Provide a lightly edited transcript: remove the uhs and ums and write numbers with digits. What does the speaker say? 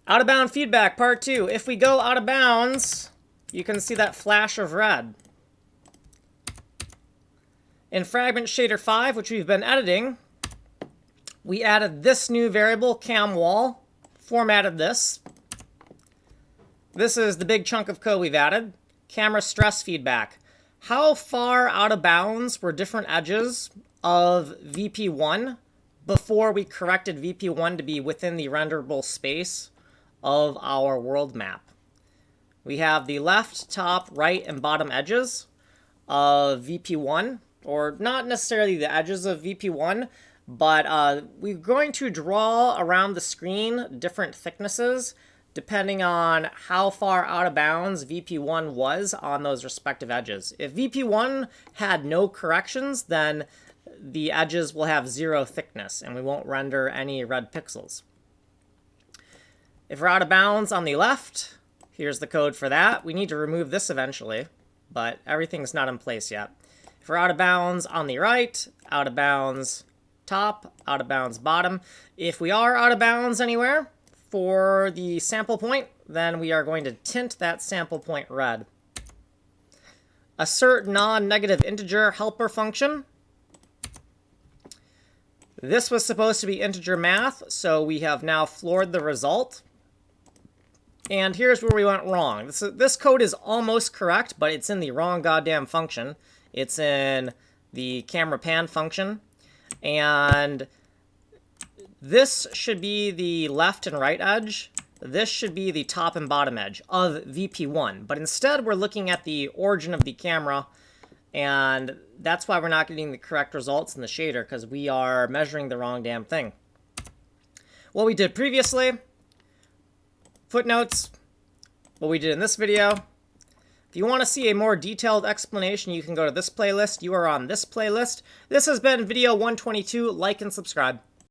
Out of bound feedback, part 2. If we go out of bounds, you can see that flash of red. In Fragment Shader 5, which we've been editing, we added this new variable, camWall, formatted this. This is the big chunk of code we've added. Camera stress feedback. How far out of bounds were different edges of VP1 before we corrected VP1 to be within the renderable space of our world map? We have the left, top, right, and bottom edges of VP1, or not necessarily the edges of VP1, but we're going to draw around the screen different thicknesses depending on how far out of bounds VP1 was on those respective edges. If VP1 had no corrections, then the edges will have 0 thickness, and we won't render any red pixels. If we're out of bounds on the left, here's the code for that. We need to remove this eventually, but everything's not in place yet. If we're out of bounds on the right, out of bounds top, out of bounds bottom. If we are out of bounds anywhere for the sample point, then we are going to tint that sample point red. Assert non-negative integer helper function. This was supposed to be integer math, so we have now floored the result. And here's where we went wrong. This code is almost correct, but it's in the wrong goddamn function. It's in the camera pan function. And this should be the left and right edge. This should be the top and bottom edge of VP1. But instead, we're looking at the origin of the camera. And that's why we're not getting the correct results in the shader, because we are measuring the wrong damn thing. What we did previously, footnotes, what we did in this video. If you want to see a more detailed explanation, you can go to this playlist. You are on this playlist. This has been video 122. Like and subscribe.